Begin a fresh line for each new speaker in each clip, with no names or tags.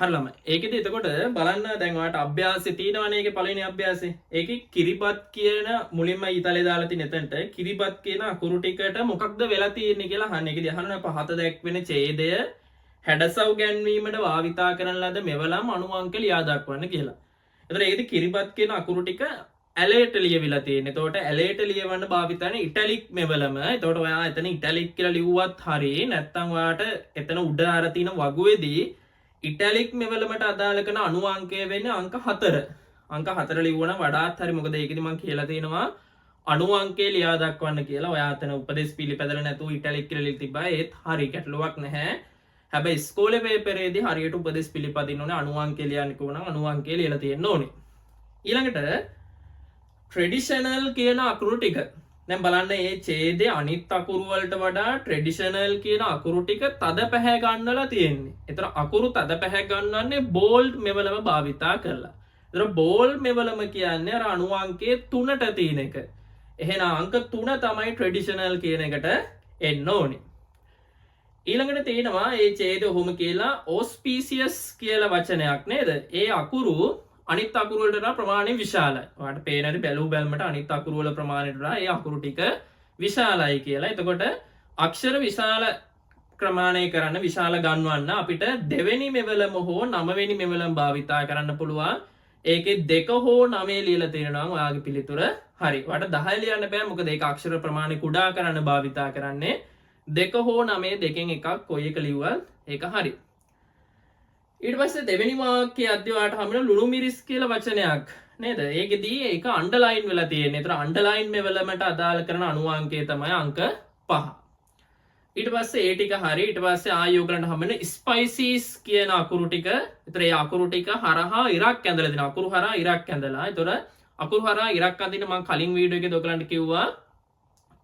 හරි ළමයි. ඒකෙදි එතකොට බලන්න දැන් ඔයාලට අභ්‍යාසෙ තියෙනවනේ ඒකේ පළවෙනි අභ්‍යාසෙ. ඒකේ කිරිබත් කියන මුලින්ම ඊතලේ දාලා තියෙන එතනට කිරිබත් කියන අකුරු ටිකට මොකක්ද වෙලා තියෙන්නේ කියලා අහන්න. ඒකෙදි අහනවා පහත දැක්වෙන ඡේදය හැඩසව් ගැන්වීමට භාවිතා කරන ලද මෙවලම් අණුවංක ලියා දක්වන්න කියලා. එතකොට ඒකෙදි කිරිබත් කියන අකුරු ටික ඇලේට ලියවිලා තියෙන්නේ. එතකොට ඇලේට ලියවන්න භාවිතන ඉටැලික් මෙවලම. එතකොට ඔයා එතන ඉටැලික් කියලා ලිව්වත් හරි නැත්නම් ඔයාට එතන උඩ අර තියෙන වගුවේදී ඉටැලික් මෙවලමට අදාළ කරන අණු අංකය වෙන්නේ අංක 4. අංක 4 ලිව්වනම් වඩාත් හරි. මොකද ඒකෙදි මම කියලා තියෙනවා අණු අංකය ලියා දක්වන්න කියලා. ඔයා එතන උපදේශ පිළිපැදලා නැතුව ඉටැලික් කියලා ලියලා තිබ්බා. ඒත් හරි ගැටලුවක් නැහැ. හැබැයි ඉස්කෝලේ පේපරේදී හරියට උපදේශ පිළිපදින්න ඕනේ. අණු අංකය ලියන්න කිව්වනම් අණු අංකය ලියලා තියෙන්න ඕනේ. ඊළඟට ට්‍රෙඩිෂනල් කියන අකුරු ටික. දැන් බලන්න මේ ඡේදයේ අනිත් අකුරු වලට වඩා ට්‍රෙඩිෂනල් කියන අකුරු ටික තද පැහැ ගන්නලා තියෙන්නේ. ඒතර අකුරු තද පැහැ ගන්නන්නේ බෝල්ඩ් මෙවලම භාවිතා කරලා. ඒතර බෝල්ඩ් මෙවලම කියන්නේ අර අණු අංකයේ 3ට තියෙන එක. එහෙනම් අංක 3 තමයි ට්‍රෙඩිෂනල් කියන එකට එන්න ඕනේ. ඊළඟට තියෙනවා මේ ඡේදය ඔහොම කියලා ඕස්පීසියස් කියලා වචනයක් නේද? ඒ අකුරු අනිත් අකුරු වලට වඩා ප්‍රමාණය විශාලයි. ඔයාලට පේනද බැලු බැලමට අනිත් අකුරු වල ප්‍රමාණයට වඩා ඒ අකුරු ටික විශාලයි කියලා. එතකොට අක්ෂර විශාල ප්‍රමාණය කරන්න විශාල ගන්වන්න අපිට දෙවෙනි මෙවලම හෝ නවවෙනි මෙවලම භාවිතා කරන්න පුළුවන්. ඒකේ 2 හෝ 9 ලියලා තියෙනවා නම් ඔයාගේ පිළිතුර හරි. ඔයාලට 10 ලියන්න බෑ මොකද ඒක අක්ෂර ප්‍රමාණය කුඩා කරන්න භාවිතා කරන්නේ. 2 හෝ 9 දෙකෙන් එකක් කොයි එක ලිව්වත් ඒක හරි. ඊට පස්සේ දෙවෙනි වාක්‍යයේ අධ්‍යයනයට හම්බෙන ලුණු මිරිස් කියලා වචනයක් නේද? ඒකෙදී ඒක අන්ඩර්ලයින් වෙලා තියෙන්නේ. ඒතර අන්ඩර්ලයින් මෙවලමට අදාළ කරන අණු අංකය තමයි අංක 5. ඊට පස්සේ ඒ ටික හරි. ඊට පස්සේ ආයෙ ඔයගලන්ට හම්බෙන ස්පයිසිස් කියන අකුරු ටික. ඒතර ඒ අකුරු ටික හරහා ඉරක් ඇඳලා දෙනවා. අකුරු හරහා ඉරක් ඇඳලා. ඒතර අකුරු හරහා ඉරක් අඳින්න මම කලින් වීඩියෝ එකේ ඔයගලන්ට කිව්වා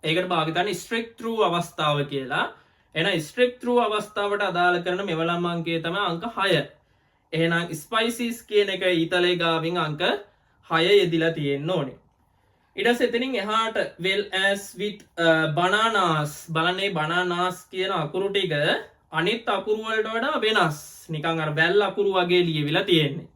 ඒකට භාවිතන්නේ ස්ට්‍රික් ත්‍රූ අවස්ථාව කියලා. එහෙනම් ස්ට්‍රික් ත්‍රූ අවස්ථාවට අදාළ කරන මෙවලම් අංකය තමයි අංක 6. එහෙනම් ස්පයිසිස් කියන එක ඊතලේ ගාවින් අංක 6 යෙදිලා තියෙන්න ඕනේ. ඊට පස්සේ එතනින් එහාට well as with bananas බලන්නේ bananas කියන අකුරු ටික අනිත් අකුරු වලට වඩා වෙනස්. නිකන් අර වැල් අකුරු වගේ ලියවිලා තියෙන්නේ.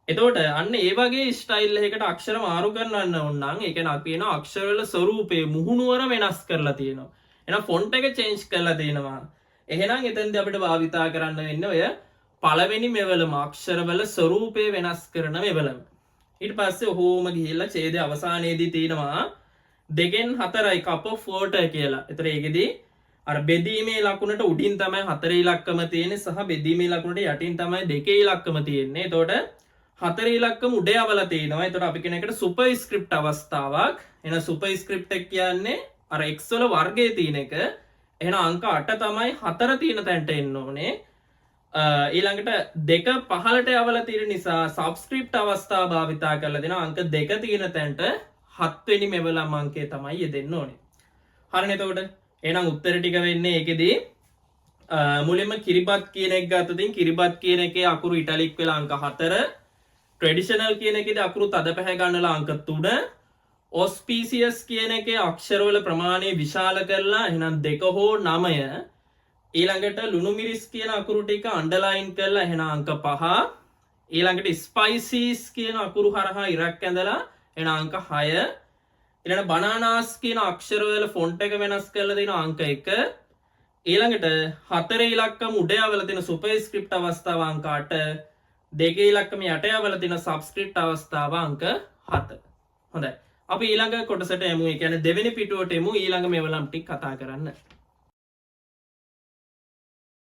එතකොට අන්න ඒ වගේ ස්ටයිල් එකකට අක්ෂර මාරු කරන්න ඕන නම් ඒ කියන්නේ අපි කියන අක්ෂර වල ස්වරූපේ මුහුණුවර වෙනස් කරලා තියෙනවා. එහෙනම් ෆොන්ට් එක චේන්ජ් කරලා තියෙනවා. එහෙනම් එතෙන්දී අපිට භාවිතා කරන්න වෙන්නේ ඔය පළවෙනි මෙවලම අක්ෂරවල ස්වරූපය වෙනස් කරන මෙවලම. ඊට පස්සේ ඔහොම ගිහිල්ලා ඡේදයේ අවසානයේදී තියෙනවා 2න් 4යි cup of water කියලා. ඒතර ඒකෙදී අර බෙදීමේ ලකුණට උඩින් තමයි 4 ඉලක්කම තියෙන්නේ සහ බෙදීමේ ලකුණට යටින් තමයි 2 ඉලක්කම තියෙන්නේ. එතකොට 4 ඉලක්කම උඩ යවලා තියෙනවා. එතකොට අපි කියන එකට සුපර්ස්ක්‍රිප්ට් අවස්ථාවක්. එහෙනම් සුපර්ස්ක්‍රිප්ට් එක කියන්නේ අර x වල වර්ගයේ තියෙන එක. එහෙනම් අංක 8 තමයි 4 තියෙන තැනට එන්න ඕනේ. ඊළඟට 2 පහළට යවලා තියෙන නිසා සබ්ස්ක්‍රිප්ට් අවස්ථාව භාවිතා කරලා දෙනවා. අංක 2 තියෙන තැනට 7 වෙනි මෙවලම් අංකය තමයි යෙදෙන්න ඕනේ. හරිනේ එතකොට. එහෙනම් උත්තර ටික වෙන්නේ ඒකෙදී මුලින්ම කිරිබත් කියන එක ගත්තොතින් කිරිබත් කියන එකේ අකුරු ඉටලික් වෙලා අංක 4. ට්‍රැඩිෂනල් කියන එකේදී අකුරු තද පැහැ ගන්නලා අංක 3. ඔස්පීසියස් කියන එකේ අක්ෂරවල ප්‍රමාණය විශාල කරලා එහෙනම් 2 හෝ 9. ඊළඟට ලුණු මිරිස් කියන අකුරු ටික අන්ඩර්ලයින් කරලා එහෙනම් අංක 5. ඊළඟට ස්පයිසිස් කියන අකුරු හරහා ඉරක් ඇඳලා එහෙනම් අංක 6. ඊළඟට බනානාස් කියන අක්ෂරවල ෆොන්ට් එක වෙනස් කරලා දෙන අංක 1. ඊළඟට 4 ඉලක්කම උඩ යවලා තියෙන සුපර්ස්ක්‍රිප්ට් අවස්ථාව අංක 8. 2 ඉලක්කම යට යවලා තියෙන සබ්ස්ක්‍රිප්ට් අවස්ථාව අංක 7. හොඳයි. අපි ඊළඟ කොටසට යමු. ඒ කියන්නේ දෙවෙනි පිටුවට යමු ඊළඟ මෙවලම් ටික කතා කරන්න.